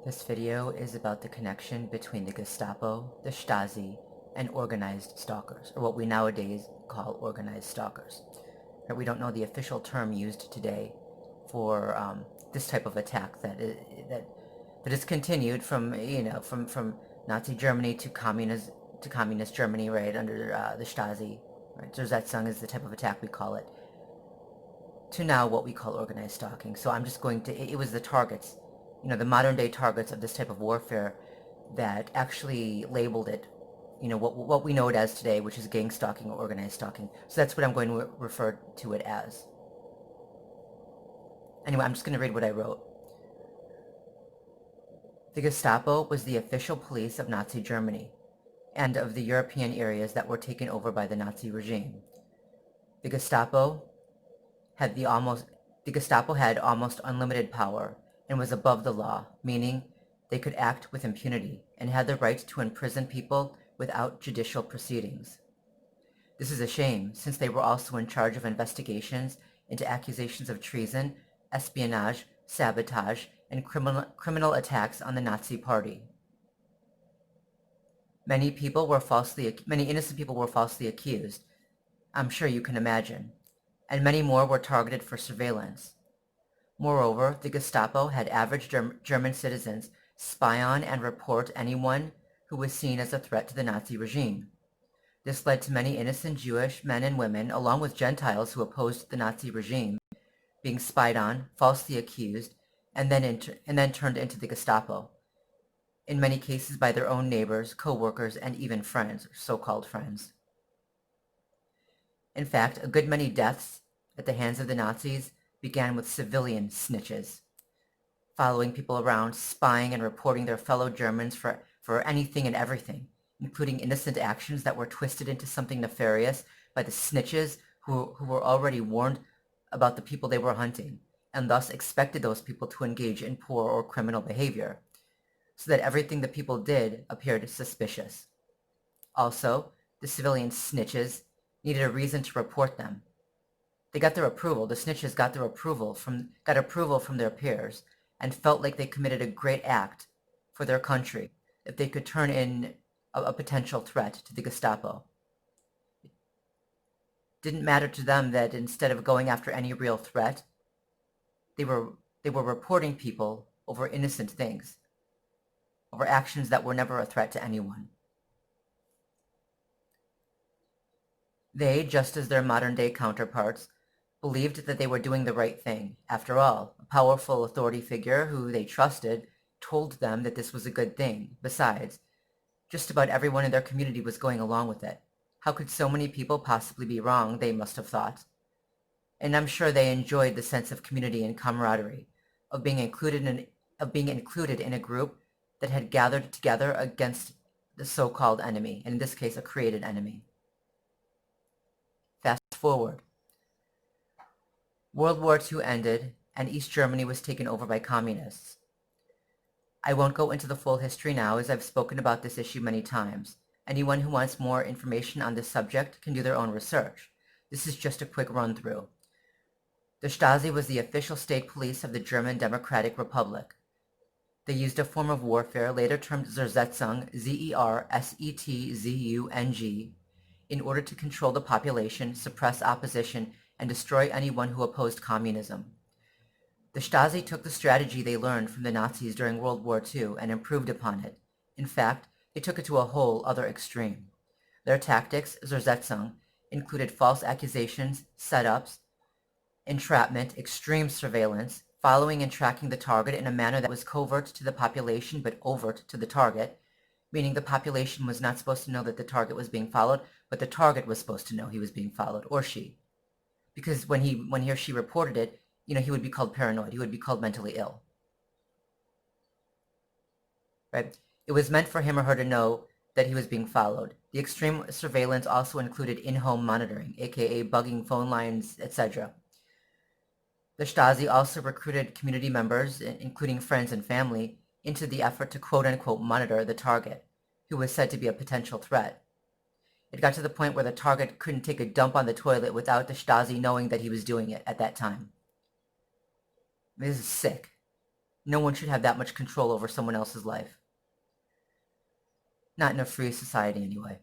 This video is about the connection between the Gestapo, the Stasi, and organized stalkers, or what we nowadays call organized stalkers. We don't know the official term used today for this type of attack that is continued from from Nazi Germany to communist Germany, right, under the Stasi. Right, Zersetzung is the type of attack we call it, to now what we call organized stalking. So I'm just going to, it was the targets, the modern day targets of this type of warfare that actually labeled it, what we know it as today, which is gang stalking or organized stalking. So that's what I'm going to refer to it as. Anyway, I'm just going to read what I wrote. The Gestapo was the official police of Nazi Germany and of the European areas that were taken over by the Nazi regime. The Gestapo had almost unlimited power and was above the law, meaning they could act with impunity and had the right to imprison people without judicial proceedings. This is a shame, since they were also in charge of investigations into accusations of treason, espionage, sabotage, and criminal attacks on the Nazi Party. Many innocent people were falsely accused, I'm sure you can imagine, and many more were targeted for surveillance. Moreover, the Gestapo had average German citizens spy on and report anyone who was seen as a threat to the Nazi regime. This led to many innocent Jewish men and women, along with Gentiles who opposed the Nazi regime, being spied on, falsely accused, and then turned into the Gestapo, in many cases by their own neighbors, co-workers, and even friends, so-called friends. In fact, a good many deaths at the hands of the Nazis began with civilian snitches, following people around, spying and reporting their fellow Germans for anything and everything, including innocent actions that were twisted into something nefarious by the snitches who were already warned about the people they were hunting, and thus expected those people to engage in poor or criminal behavior, so that everything the people did appeared suspicious. Also, the civilian snitches needed a reason to report them. They got their approval. The snitches got approval from their peers and felt like they committed a great act for their country if they could turn in a potential threat to the Gestapo. It didn't matter to them that instead of going after any real threat, they were reporting people over innocent things, over actions that were never a threat to anyone. They, just as their modern-day counterparts, believed that they were doing the right thing. After all, a powerful authority figure who they trusted told them that this was a good thing. Besides, just about everyone in their community was going along with it. How could so many people possibly be wrong, they must have thought. And I'm sure they enjoyed the sense of community and camaraderie, of being included in a group that had gathered together against the so-called enemy, and in this case, a created enemy. Fast forward. World War II ended, and East Germany was taken over by communists. I won't go into the full history now, as I've spoken about this issue many times. Anyone who wants more information on this subject can do their own research. This is just a quick run-through. The Stasi was the official state police of the German Democratic Republic. They used a form of warfare, later termed Zersetzung, Z-E-R-S-E-T-Z-U-N-G, in order to control the population, suppress opposition, and destroy anyone who opposed communism. The Stasi took the strategy they learned from the Nazis during World War II and improved upon it. In fact, they took it to a whole other extreme. Their tactics, Zersetzung, included false accusations, setups, entrapment, extreme surveillance, following and tracking the target in a manner that was covert to the population but overt to the target, meaning the population was not supposed to know that the target was being followed, but the target was supposed to know he was being followed, or she. Because when he or she reported it, he would be called paranoid. He would be called mentally ill. Right? It was meant for him or her to know that he was being followed. The extreme surveillance also included in-home monitoring, aka bugging phone lines, etc. The Stasi also recruited community members, including friends and family, into the effort to quote-unquote monitor the target, who was said to be a potential threat. It got to the point where the target couldn't take a dump on the toilet without the Stasi knowing that he was doing it at that time. This is sick. No one should have that much control over someone else's life. Not in a free society, anyway.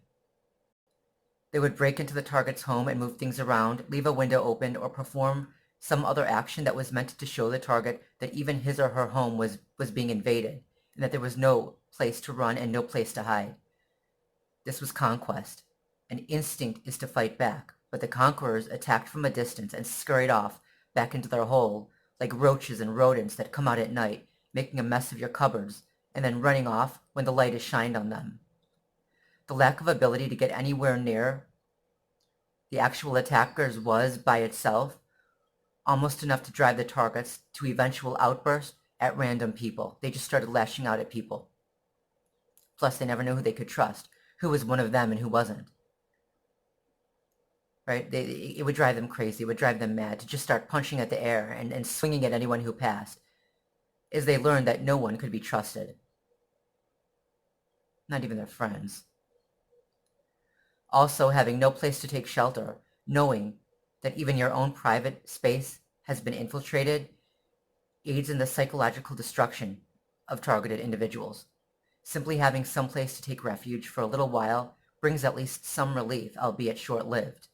They would break into the target's home and move things around, leave a window open, or perform some other action that was meant to show the target that even his or her home was being invaded, and that there was no place to run and no place to hide. This was conquest. An instinct is to fight back, but the conquerors attacked from a distance and scurried off back into their hole like roaches and rodents that come out at night, making a mess of your cupboards, and then running off when the light is shined on them. The lack of ability to get anywhere near the actual attackers was, by itself, almost enough to drive the targets to eventual outbursts at random people. They just started lashing out at people. Plus, they never knew who they could trust, who was one of them and who wasn't. Right? It would drive them crazy. It would drive them mad to just start punching at the air and swinging at anyone who passed, as they learned that no one could be trusted. Not even their friends. Also, having no place to take shelter, knowing that even your own private space has been infiltrated, aids in the psychological destruction of targeted individuals. Simply having some place to take refuge for a little while brings at least some relief, albeit short-lived.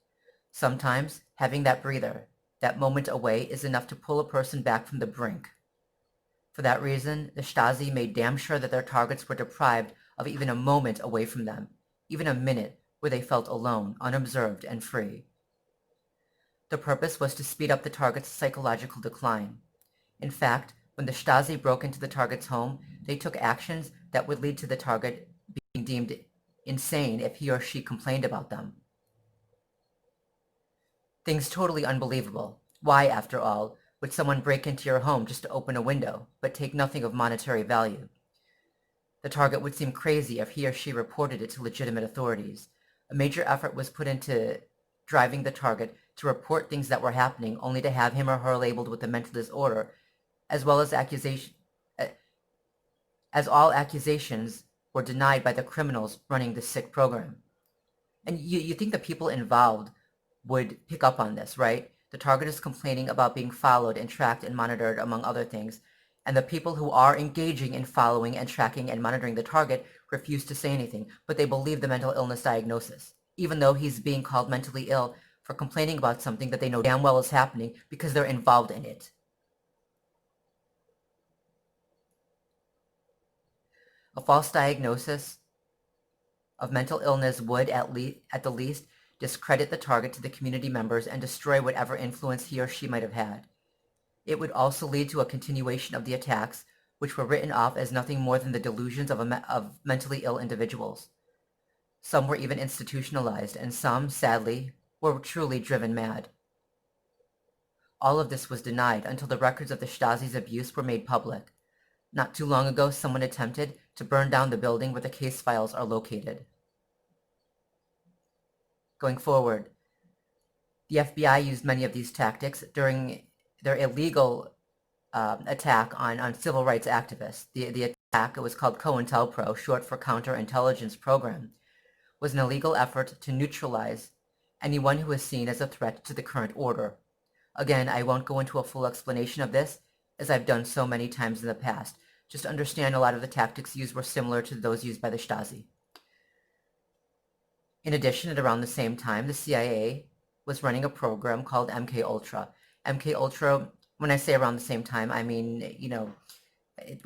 Sometimes, having that breather, that moment away, is enough to pull a person back from the brink. For that reason, the Stasi made damn sure that their targets were deprived of even a moment away from them, even a minute where they felt alone, unobserved, and free. The purpose was to speed up the target's psychological decline. In fact, when the Stasi broke into the target's home, they took actions that would lead to the target being deemed insane if he or she complained about them. Things totally unbelievable. Why, after all, would someone break into your home just to open a window, but take nothing of monetary value? The target would seem crazy if he or she reported it to legitimate authorities. A major effort was put into driving the target to report things that were happening, only to have him or her labeled with a mental disorder, as well as all accusations were denied by the criminals running the sick program. And you think the people involved would pick up on this, right? The target is complaining about being followed and tracked and monitored, among other things, and the people who are engaging in following and tracking and monitoring the target refuse to say anything, but they believe the mental illness diagnosis, even though he's being called mentally ill for complaining about something that they know damn well is happening because they're involved in it. A false diagnosis of mental illness would, at the least, discredit the target to the community members and destroy whatever influence he or she might have had. It would also lead to a continuation of the attacks, which were written off as nothing more than the delusions of mentally ill individuals. Some were even institutionalized, and some, sadly, were truly driven mad. All of this was denied until the records of the Stasi's abuse were made public. Not too long ago, someone attempted to burn down the building where the case files are located. Going forward, the FBI used many of these tactics during their illegal attack on civil rights activists. The attack, it was called COINTELPRO, short for Counterintelligence Program, was an illegal effort to neutralize anyone who was seen as a threat to the current order. Again, I won't go into a full explanation of this, as I've done so many times in the past. Just understand a lot of the tactics used were similar to those used by the Stasi. In addition, at around the same time, the CIA was running a program called MKUltra. MKUltra, when I say around the same time, I mean,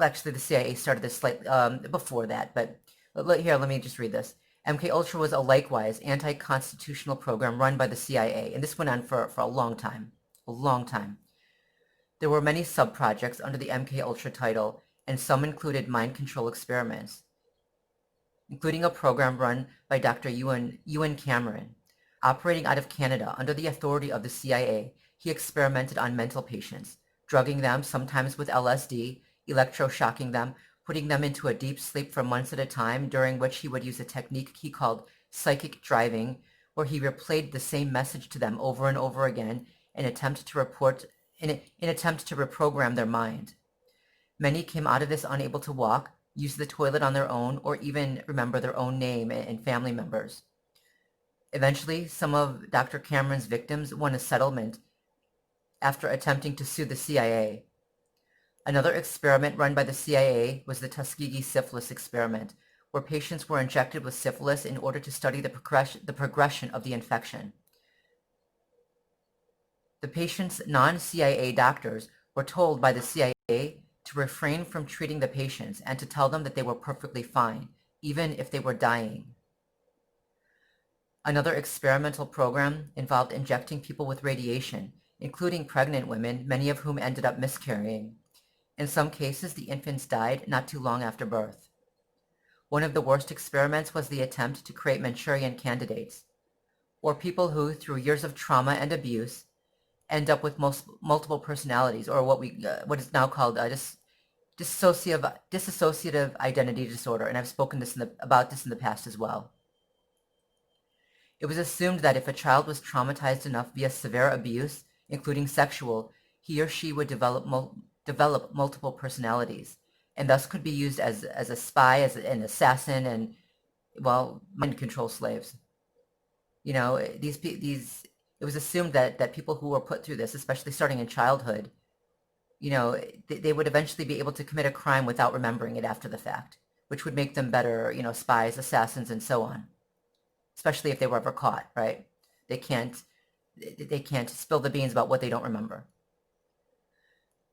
actually the CIA started this slightly before that, but here, let me just read this. MKUltra was a likewise anti-constitutional program run by the CIA, and this went on for a long time. A long time. There were many sub-projects under the MKUltra title, and some included mind control experiments, including a program run by Dr. Ewan Cameron. Operating out of Canada under the authority of the CIA, he experimented on mental patients, drugging them sometimes with LSD, electroshocking them, putting them into a deep sleep for months at a time, during which he would use a technique he called psychic driving, where he replayed the same message to them over and over again in an attempt to reprogram their mind. Many came out of this unable to walk, use the toilet on their own, or even remember their own name and family members. Eventually, some of Dr. Cameron's victims won a settlement after attempting to sue the CIA. Another experiment run by the CIA was the Tuskegee syphilis experiment, where patients were injected with syphilis in order to study the progression of the infection. The patient's non-CIA doctors were told by the CIA to refrain from treating the patients and to tell them that they were perfectly fine, even if they were dying. Another experimental program involved injecting people with radiation, including pregnant women, many of whom ended up miscarrying. In some cases, the infants died not too long after birth. One of the worst experiments was the attempt to create Manchurian candidates, or people who, through years of trauma and abuse, end up with multiple personalities, or what is now called dissociative identity disorder, and I've spoken about this in the past as well. It was assumed that if a child was traumatized enough via severe abuse, including sexual, he or she would develop multiple personalities, and thus could be used as a spy, as an assassin, and, well, mind control slaves. You know, it was assumed that people who were put through this, especially starting in childhood, you know, they would eventually be able to commit a crime without remembering it after the fact, which would make them better, you know, spies, assassins, and so on. Especially if they were ever caught, right? They can't spill the beans about what they don't remember.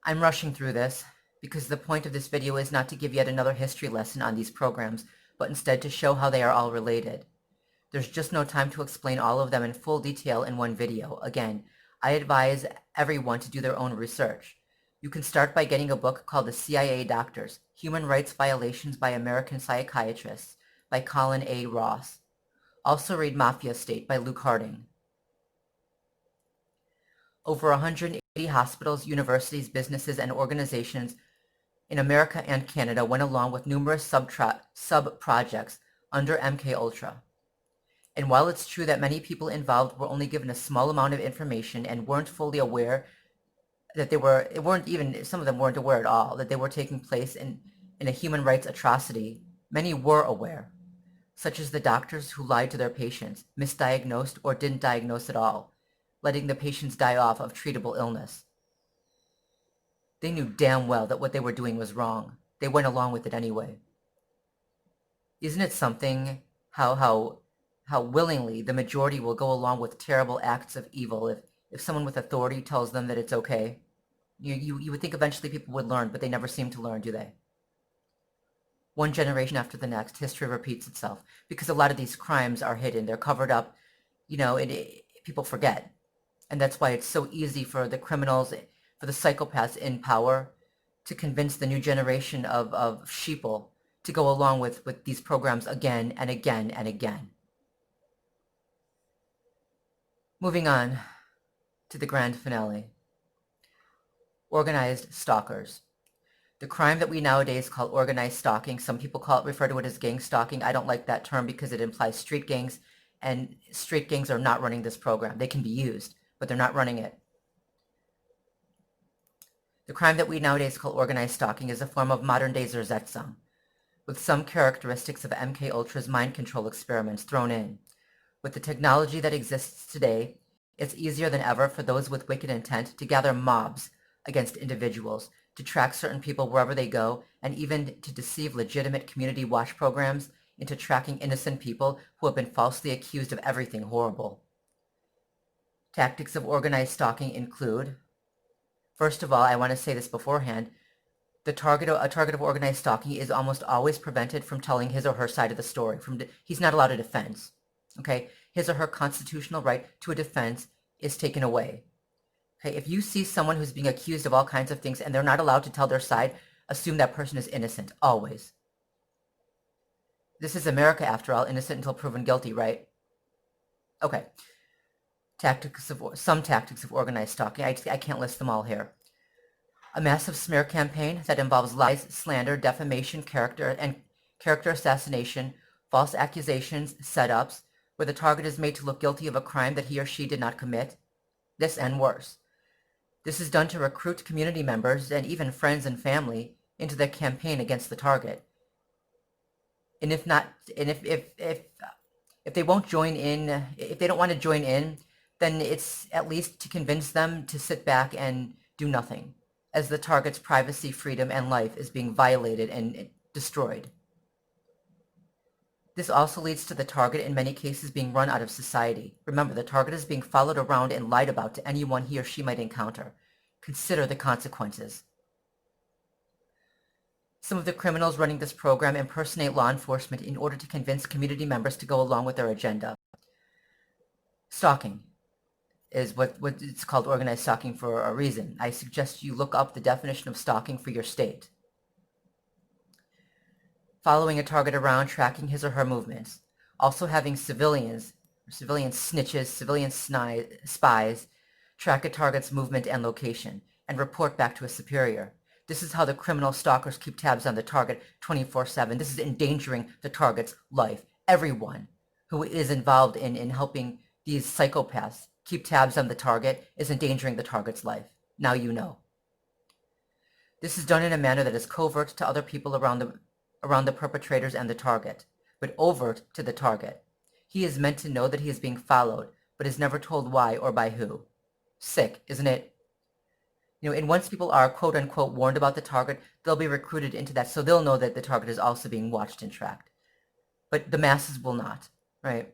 I'm rushing through this because the point of this video is not to give yet another history lesson on these programs, but instead to show how they are all related. There's just no time to explain all of them in full detail in one video. Again, I advise everyone to do their own research. You can start by getting a book called The CIA Doctors, Human Rights Violations by American Psychiatrists by Colin A. Ross. Also read Mafia State by Luke Harding. Over 180 hospitals, universities, businesses, and organizations in America and Canada went along with numerous sub-projects under MKUltra. And while it's true that many people involved were only given a small amount of information and weren't fully aware that some of them weren't aware at all that they were taking place in a human rights atrocity, many were aware, such as the doctors who lied to their patients, misdiagnosed, or didn't diagnose at all, letting the patients die off of treatable illness. They knew damn well that what they were doing was wrong. They went along with it anyway. Isn't it something how willingly the majority will go along with terrible acts of evil if someone with authority tells them that it's okay? You would think eventually people would learn, but they never seem to learn, do they? One generation after the next, history repeats itself because a lot of these crimes are hidden. They're covered up, you know, and people forget. And that's why it's so easy for the criminals, for the psychopaths in power to convince the new generation of sheeple to go along with these programs again and again and again. Moving on to the grand finale. Organized Stalkers. The crime that we nowadays call organized stalking, some people refer to it as gang stalking. I don't like that term because it implies street gangs, and street gangs are not running this program. They can be used, but they're not running it. The crime that we nowadays call organized stalking is a form of modern-day Zersetzung, with some characteristics of MKUltra's mind control experiments thrown in. With the technology that exists today, it's easier than ever for those with wicked intent to gather mobs against individuals, to track certain people wherever they go, and even to deceive legitimate community watch programs into tracking innocent people who have been falsely accused of everything horrible. Tactics of organized stalking include, first of all, I want to say this beforehand, a target of organized stalking is almost always prevented from telling his or her side of the story. He's not allowed a defense. Okay? His or her constitutional right to a defense is taken away. Okay, if you see someone who's being accused of all kinds of things and they're not allowed to tell their side, assume that person is innocent, always. This is America, after all, innocent until proven guilty, right? Okay. Some tactics of organized stalking. I can't list them all here. A massive smear campaign that involves lies, slander, defamation, character assassination, false accusations, setups, where the target is made to look guilty of a crime that he or she did not commit. This and worse. This is done to recruit community members and even friends and family into the campaign against the target. And if they won't join in, if they don't want to join in, then it's at least to convince them to sit back and do nothing. as the target's privacy, freedom, and life is being violated and destroyed. This also leads to the target in many cases being run out of society. Remember, the target is being followed around and lied about to anyone he or she might encounter. Consider the consequences. Some of the criminals running this program impersonate law enforcement in order to convince community members to go along with their agenda. Stalking is what it's called organized stalking for a reason. I suggest you look up the definition of stalking for your state. Following a target around, tracking his or her movements. Also having civilian snitches, civilian spies track a target's movement and location and report back to a superior. This is how the criminal stalkers keep tabs on the target 24/7. This is endangering the target's life. Everyone who is involved in helping these psychopaths keep tabs on the target is endangering the target's life. Now you know. This is done in a manner that is covert to other people around the perpetrators and the target, but overt to the target. He is meant to know that he is being followed, but is never told why or by who. Sick, isn't it? And once people are quote-unquote warned about the target, they'll be recruited into that, so they'll know that the target is also being watched and tracked. But the masses will not, right?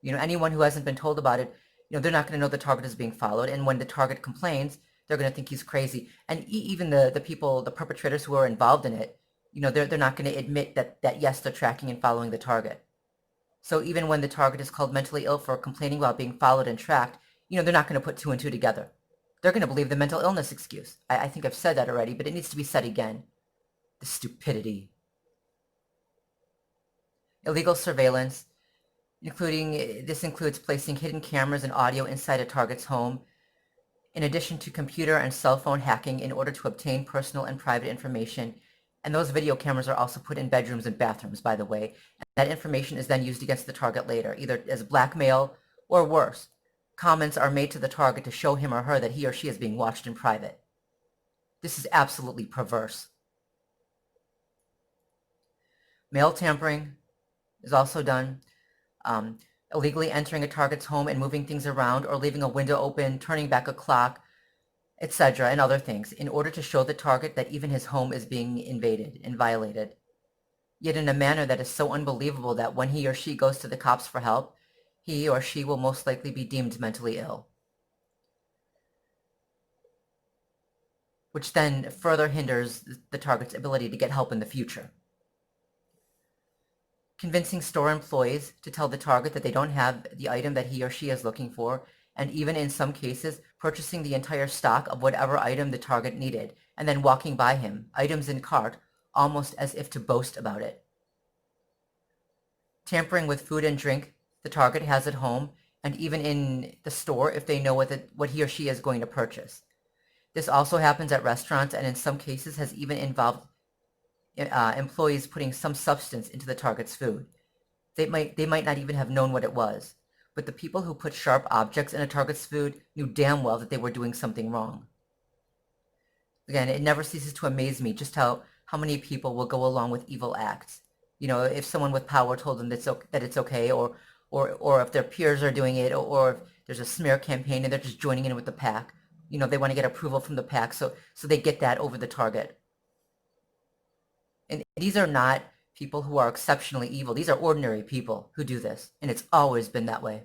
Anyone who hasn't been told about it, they're not going to know the target is being followed, and when the target complains, they're going to think he's crazy. And even the people, the perpetrators who are involved in it, they're not going to admit that yes, they're tracking and following the target. So even when the target is called mentally ill for complaining about being followed and tracked, they're not going to put two and two together. They're going to believe the mental illness excuse. I think I've said that already, but it needs to be said again. The stupidity. Illegal surveillance, this includes placing hidden cameras and audio inside a target's home, in addition to computer and cell phone hacking in order to obtain personal and private information. And those video cameras are also put in bedrooms and bathrooms, by the way. And that information is then used against the target later, either as blackmail or worse. Comments are made to the target to show him or her that he or she is being watched in private. This is absolutely perverse. Mail tampering is also done. Illegally entering a target's home and moving things around, or leaving a window open, turning back a clock, etc., and other things, in order to show the target that even his home is being invaded and violated. Yet in a manner that is so unbelievable that when he or she goes to the cops for help, he or she will most likely be deemed mentally ill. Which then further hinders the target's ability to get help in the future. Convincing store employees to tell the target that they don't have the item that he or she is looking for, and even in some cases, purchasing the entire stock of whatever item the target needed, and then walking by him, items in cart, almost as if to boast about it. Tampering with food and drink the target has at home, and even in the store if they know what he or she is going to purchase. This also happens at restaurants, and in some cases has even involved employees putting some substance into the target's food. They might not even have known what it was, but the people who put sharp objects in a target's food knew damn well that they were doing something wrong. Again, it never ceases to amaze me just how many people will go along with evil acts. If someone with power told them that it's okay, or if their peers are doing it, or if there's a smear campaign and they're just joining in with the pack. They want to get approval from the pack, so they get that over the target. And these are not people who are exceptionally evil. These are ordinary people who do this, and it's always been that way.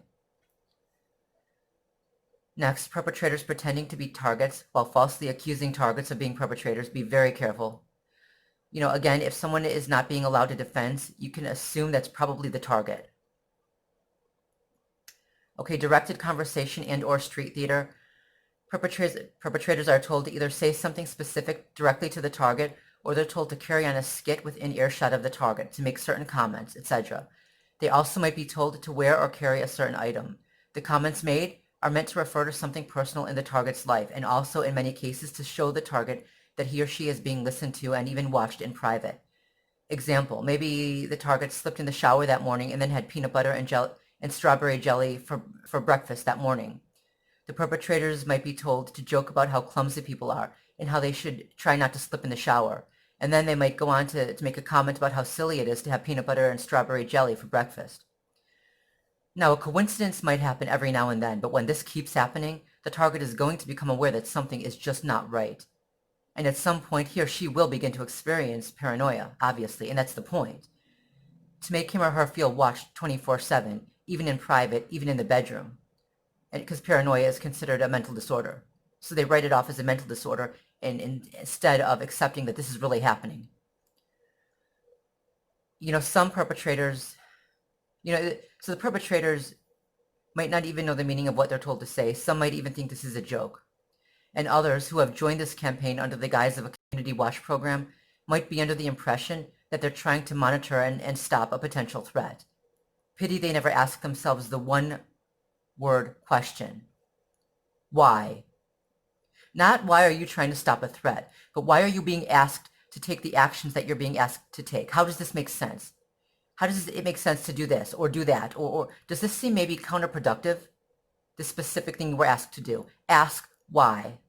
Next, perpetrators pretending to be targets while falsely accusing targets of being perpetrators. Be very careful. Again, if someone is not being allowed to defend, you can assume that's probably the target. Okay, directed conversation and or street theater. Perpetrators are told to either say something specific directly to the target, or they're told to carry on a skit within earshot of the target, to make certain comments, etc. They also might be told to wear or carry a certain item. The comments made are meant to refer to something personal in the target's life, and also in many cases to show the target that he or she is being listened to and even watched in private. Example, maybe the target slipped in the shower that morning and then had peanut butter and strawberry jelly for breakfast that morning. The perpetrators might be told to joke about how clumsy people are and how they should try not to slip in the shower. And then they might go on to make a comment about how silly it is to have peanut butter and strawberry jelly for breakfast. Now, a coincidence might happen every now and then, but when this keeps happening, the target is going to become aware that something is just not right. And at some point, he or she will begin to experience paranoia, obviously, and that's the point. To make him or her feel watched 24/7, even in private, even in the bedroom. And because paranoia is considered a mental disorder. So they write it off as a mental disorder instead of accepting that this is really happening. Some perpetrators, so the perpetrators might not even know the meaning of what they're told to say. Some might even think this is a joke. And others who have joined this campaign under the guise of a community watch program might be under the impression that they're trying to monitor and stop a potential threat. Pity they never ask themselves the one-word question. Why? Not why are you trying to stop a threat, but why are you being asked to take the actions that you're being asked to take? How does this make sense? How does it make sense to do this or do that? Or does this seem maybe counterproductive? The specific thing you were asked to do. Ask why.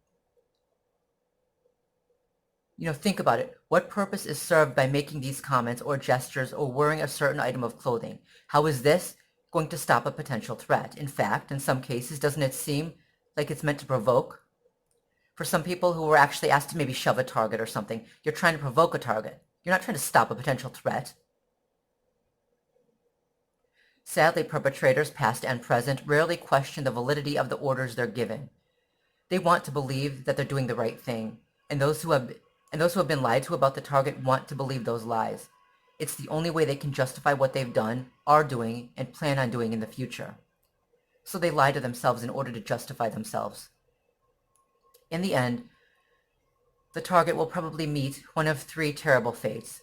Think about it. What purpose is served by making these comments or gestures or wearing a certain item of clothing? How is this going to stop a potential threat? In fact, in some cases, doesn't it seem like it's meant to provoke? For some people who were actually asked to maybe shove a target or something, you're trying to provoke a target. You're not trying to stop a potential threat. Sadly, perpetrators, past and present, rarely question the validity of the orders they're given. They want to believe that they're doing the right thing, and those who have been lied to about the target want to believe those lies. It's the only way they can justify what they've done, are doing, and plan on doing in the future. So they lie to themselves in order to justify themselves. In the end, the target will probably meet one of three terrible fates.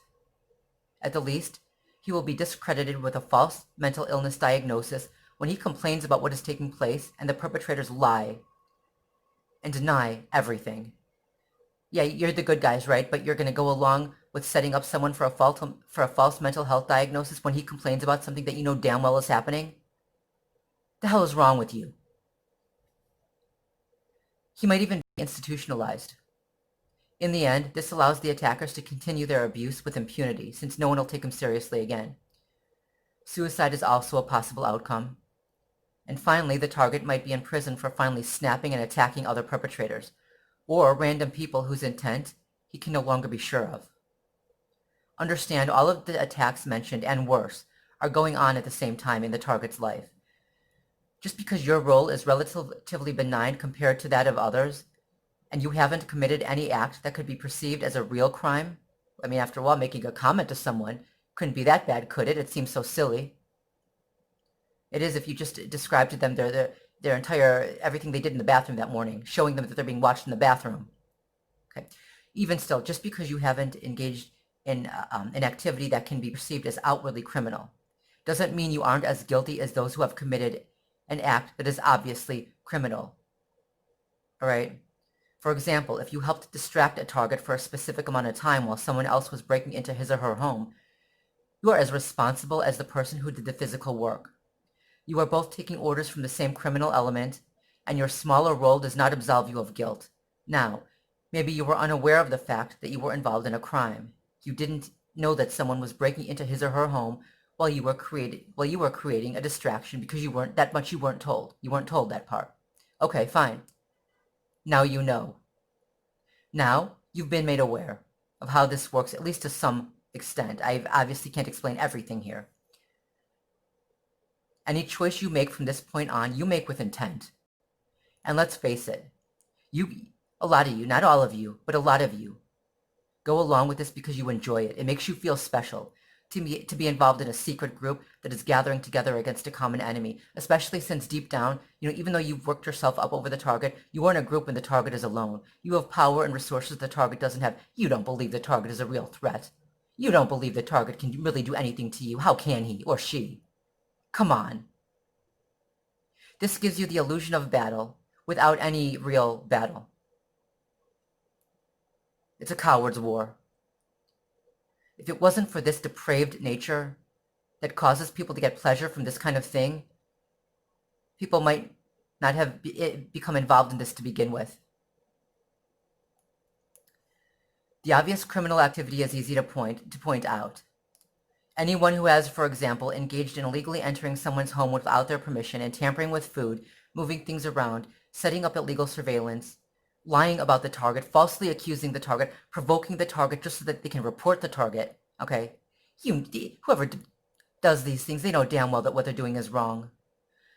At the least, he will be discredited with a false mental illness diagnosis when he complains about what is taking place, and the perpetrators lie and deny everything. Yeah, you're the good guys, right? But you're going to go along with setting up someone for a false mental health diagnosis when he complains about something that you know damn well is happening? The hell is wrong with you? He might even be institutionalized. In the end, this allows the attackers to continue their abuse with impunity, since no one will take them seriously again. Suicide is also a possible outcome. And finally, the target might be in prison for finally snapping and attacking other perpetrators, or random people whose intent he can no longer be sure of. Understand, all of the attacks mentioned, and worse, are going on at the same time in the target's life. Just because your role is relatively benign compared to that of others, and you haven't committed any act that could be perceived as a real crime, I mean, after all, making a comment to someone couldn't be that bad, could it? It seems so silly. It is if you just describe to them their entire, everything they did in the bathroom that morning, showing them that they're being watched in the bathroom. Okay. Even still, just because you haven't engaged in an activity that can be perceived as outwardly criminal, doesn't mean you aren't as guilty as those who have committed an act that is obviously criminal. All right? For example, if you helped distract a target for a specific amount of time while someone else was breaking into his or her home, you are as responsible as the person who did the physical work. You are both taking orders from the same criminal element, and your smaller role does not absolve you of guilt. Now, maybe you were unaware of the fact that you were involved in a crime. You didn't know that someone was breaking into his or her home while you were creating a distraction because you weren't told. You weren't told that part. Okay, fine. Now you know. Now you've been made aware of how this works, at least to some extent. I obviously can't explain everything here. Any choice you make from this point on, you make with intent. And let's face it, a lot of you, not all of you, but a lot of you, go along with this because you enjoy it. It makes you feel special to be involved in a secret group that is gathering together against a common enemy, especially since deep down, even though you've worked yourself up over the target, you are in a group when the target is alone. You have power and resources the target doesn't have. You don't believe the target is a real threat. You don't believe the target can really do anything to you. How can he or she? Come on. This gives you the illusion of battle without any real battle. It's a coward's war. If it wasn't for this depraved nature that causes people to get pleasure from this kind of thing, people might not have become involved in this to begin with. The obvious criminal activity is easy to point out. Anyone who has, for example, engaged in illegally entering someone's home without their permission and tampering with food, moving things around, setting up illegal surveillance, lying about the target, falsely accusing the target, provoking the target just so that they can report the target, okay? Whoever does these things, they know damn well that what they're doing is wrong.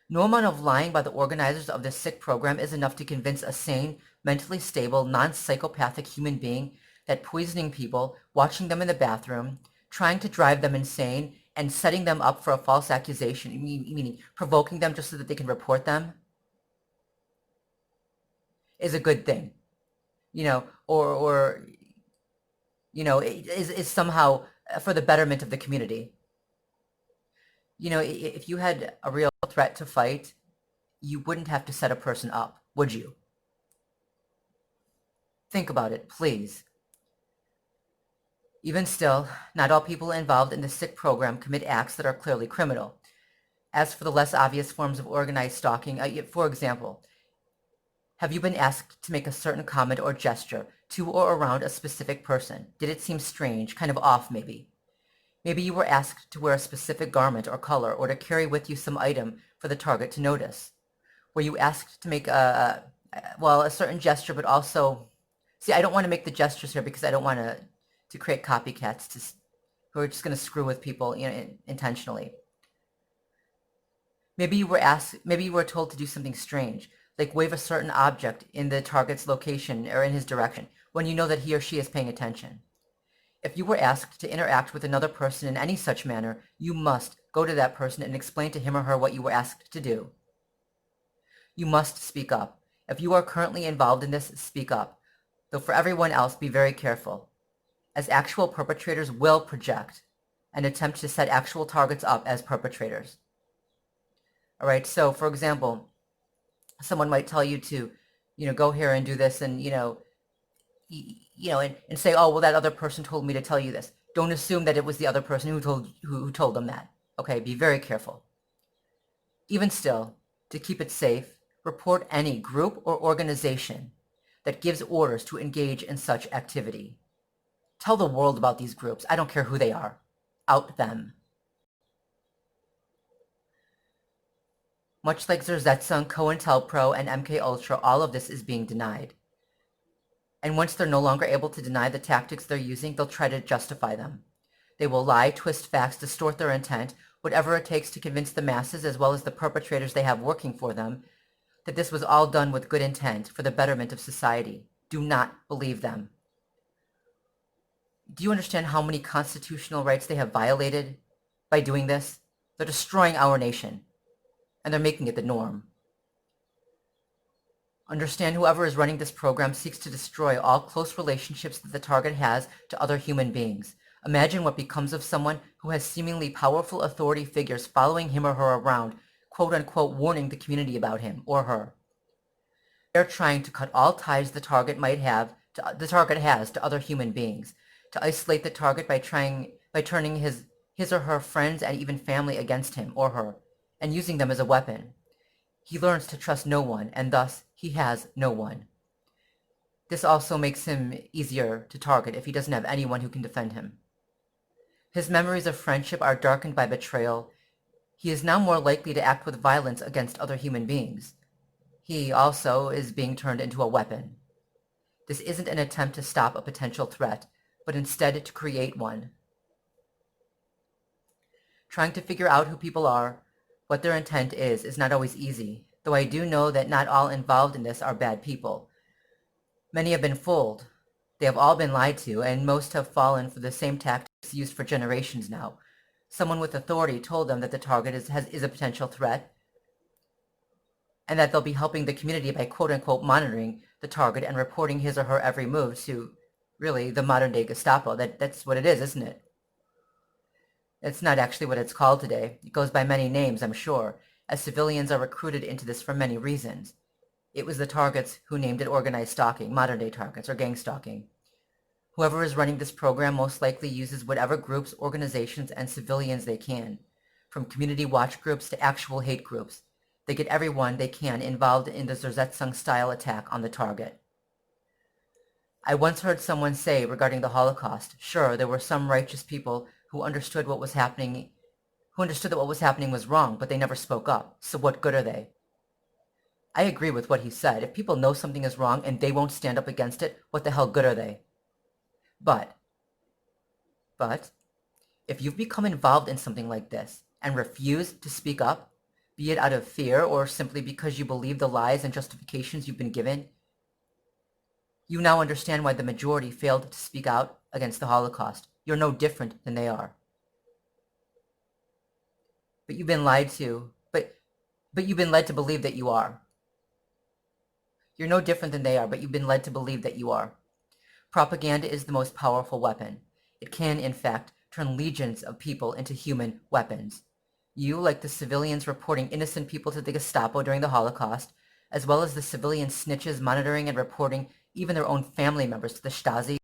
No amount of lying by the organizers of this sick program is enough to convince a sane, mentally stable, non-psychopathic human being that poisoning people, watching them in the bathroom, trying to drive them insane, and setting them up for a false accusation, meaning provoking them just so that they can report them, is a good thing. Or is somehow for the betterment of the community. If you had a real threat to fight, you wouldn't have to set a person up, would you? Think about it, please. Even still, not all people involved in the sick program commit acts that are clearly criminal. As for the less obvious forms of organized stalking, for example, have you been asked to make a certain comment or gesture to or around a specific person? Did it seem strange, kind of off maybe? Maybe you were asked to wear a specific garment or color or to carry with you some item for the target to notice. Were you asked to make a certain gesture, but also... See, I don't want to make the gestures here because I don't want to create copycats who are just going to screw with people, intentionally. Maybe you were told to do something strange, like wave a certain object in the target's location or in his direction, when you know that he or she is paying attention. If you were asked to interact with another person in any such manner, you must go to that person and explain to him or her what you were asked to do. You must speak up. If you are currently involved in this, speak up. Though for everyone else, be very careful, as actual perpetrators will project and attempt to set actual targets up as perpetrators. All right, so for example, someone might tell you to, go here and do this, and and say, oh, well, that other person told me to tell you this. Don't assume that it was the other person who told them that. Okay, be very careful. Even still, to keep it safe, report any group or organization that gives orders to engage in such activity. Tell the world about these groups. I don't care who they are. Out them. Much like Zerzetzung, COINTELPRO, and MKUltra, all of this is being denied. And once they're no longer able to deny the tactics they're using, they'll try to justify them. They will lie, twist facts, distort their intent, whatever it takes to convince the masses as well as the perpetrators they have working for them that this was all done with good intent for the betterment of society. Do not believe them. Do you understand how many constitutional rights they have violated by doing this? They're destroying our nation, and they're making it the norm. Understand whoever is running this program seeks to destroy all close relationships that the target has to other human beings. Imagine what becomes of someone who has seemingly powerful authority figures following him or her around, quote-unquote warning the community about him or her. They're trying to cut all ties the target has to other human beings, to isolate the target by turning his or her friends and even family against him or her, and using them as a weapon. He learns to trust no one, and thus he has no one. This also makes him easier to target if he doesn't have anyone who can defend him. His memories of friendship are darkened by betrayal. He is now more likely to act with violence against other human beings. He also is being turned into a weapon. This isn't an attempt to stop a potential threat, but instead to create one. Trying to figure out who people are, what their intent is not always easy, though I do know that not all involved in this are bad people. Many have been fooled. They have all been lied to, and most have fallen for the same tactics used for generations now. Someone with authority told them that the target is a potential threat, and that they'll be helping the community by quote-unquote monitoring the target and reporting his or her every move to, really, the modern-day Gestapo. That's what it is, isn't it? It's not actually what it's called today. It goes by many names, I'm sure, as civilians are recruited into this for many reasons. It was the targets who named it organized stalking, modern-day targets, or gang stalking. Whoever is running this program most likely uses whatever groups, organizations, and civilians they can, from community watch groups to actual hate groups. They get everyone they can involved in the Zerzetzung-style attack on the target. I once heard someone say regarding the Holocaust, sure, there were some righteous people who understood that what was happening was wrong, but they never spoke up. So what good are they? I agree with what he said. If people know something is wrong and they won't stand up against it, what the hell good are they? But, if you've become involved in something like this and refuse to speak up, be it out of fear or simply because you believe the lies and justifications you've been given, you now understand why the majority failed to speak out against the Holocaust. You're no different than they are. But you've been lied to, but you've been led to believe that you are. You're no different than they are, but you've been led to believe that you are. Propaganda is the most powerful weapon. It can, in fact, turn legions of people into human weapons. You, like the civilians reporting innocent people to the Gestapo during the Holocaust, as well as the civilian snitches monitoring and reporting even their own family members to the Stasi,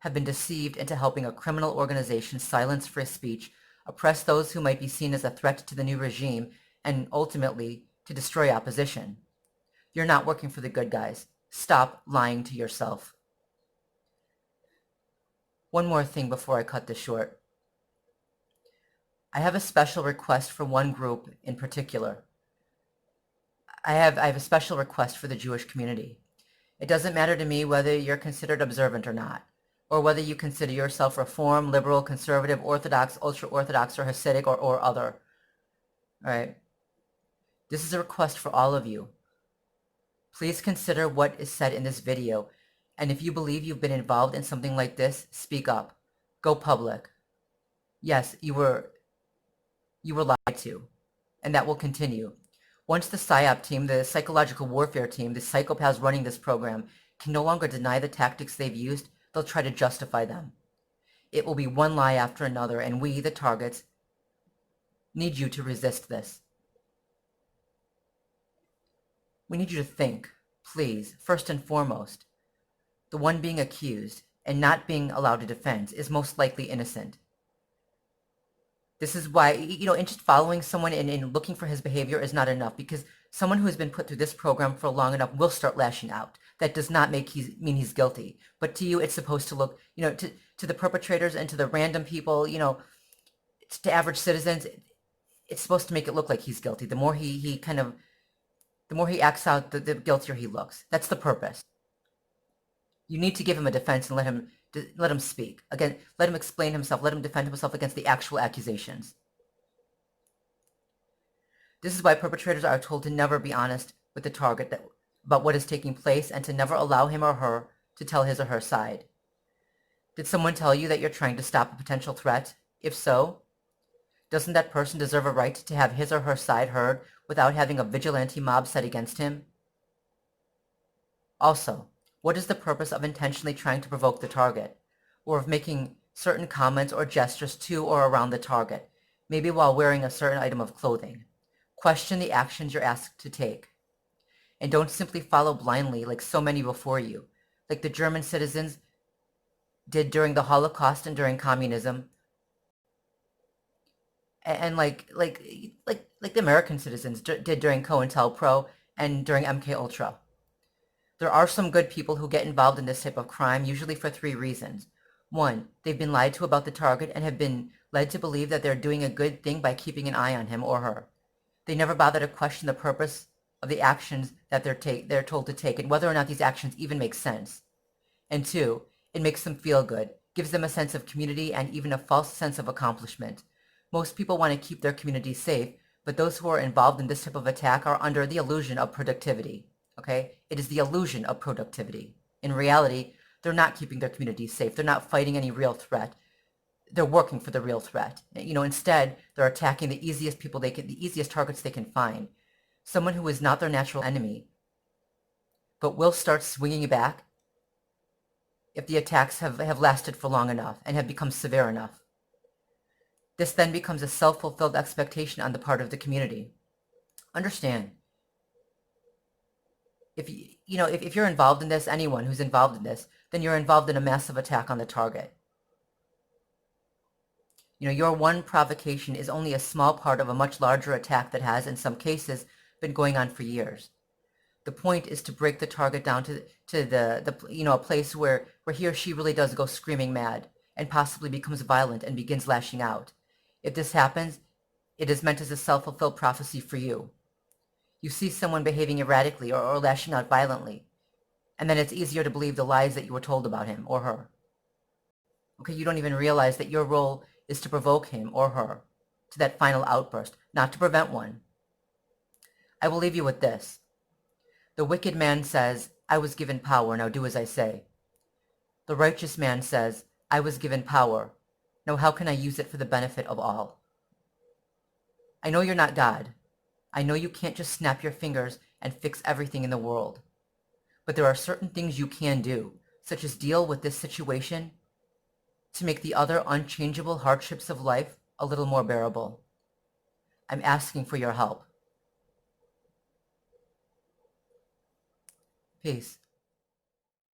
have been deceived into helping a criminal organization silence free speech, oppress those who might be seen as a threat to the new regime, and ultimately to destroy opposition. You're not working for the good guys. Stop lying to yourself. One more thing before I cut this short. I have a special request for one group in particular. I have a special request for the Jewish community. It doesn't matter to me whether you're considered observant or not, or whether you consider yourself Reform, liberal, conservative, Orthodox, ultra-Orthodox, or Hasidic, or other. All right? This is a request for all of you. Please consider what is said in this video, and if you believe you've been involved in something like this, speak up. Go public. Yes, you were lied to, and that will continue. Once the PSYOP team, the psychological warfare team, the psychopaths running this program, can no longer deny the tactics they've used, they'll try to justify them. It will be one lie after another, and we, the targets, need you to resist this. We need you to think, please, first and foremost. The one being accused and not being allowed to defend is most likely innocent. This is why, in just following someone and looking for his behavior is not enough, because someone who has been put through this program for long enough will start lashing out. That does not mean he's guilty. But to you, it's supposed to look, to the perpetrators and to the random people, to average citizens, it's supposed to make it look like he's guilty. The more the more he acts out, the guiltier he looks. That's the purpose. You need to give him a defense and let him speak. Again, let him explain himself, let him defend himself against the actual accusations. This is why perpetrators are told to never be honest with the target about what is taking place and to never allow him or her to tell his or her side. Did someone tell you that you're trying to stop a potential threat? If so, doesn't that person deserve a right to have his or her side heard without having a vigilante mob set against him? Also, what is the purpose of intentionally trying to provoke the target, or of making certain comments or gestures to or around the target, maybe while wearing a certain item of clothing? Question the actions you're asked to take. And don't simply follow blindly like so many before you, like the German citizens did during the Holocaust and during communism, and like the American citizens did during COINTELPRO and during MK Ultra. There are some good people who get involved in this type of crime, usually for 3 reasons. 1, they've been lied to about the target and have been led to believe that they're doing a good thing by keeping an eye on him or her. They never bother to question the purpose of the actions that they're told to take and whether or not these actions even make sense. And 2, it makes them feel good, gives them a sense of community and even a false sense of accomplishment. Most people want to keep their community safe, but those who are involved in this type of attack are under the illusion of productivity. Okay? It is the illusion of productivity. In reality, they're not keeping their community safe. They're not fighting any real threat. They're working for the real threat. Instead, they're attacking the easiest targets they can find. Someone who is not their natural enemy, but will start swinging back if the attacks have lasted for long enough and have become severe enough. This then becomes a self-fulfilled expectation on the part of the community. Understand, if you're involved in this, anyone who's involved in this, then you're involved in a massive attack on the target. Your one provocation is only a small part of a much larger attack that has, in some cases, been going on for years. The point is to break the target down to a place where he or she really does go screaming mad and possibly becomes violent and begins lashing out. If this happens, it is meant as a self-fulfilled prophecy for you. You see someone behaving erratically or lashing out violently, and then it's easier to believe the lies that you were told about him or her. Okay, you don't even realize that your role is to provoke him or her to that final outburst, not to prevent one. I will leave you with this. The wicked man says, I was given power, now do as I say. The righteous man says, I was given power, now how can I use it for the benefit of all? I know you're not God. I know you can't just snap your fingers and fix everything in the world. But there are certain things you can do, such as deal with this situation to make the other unchangeable hardships of life a little more bearable. I'm asking for your help. Peace.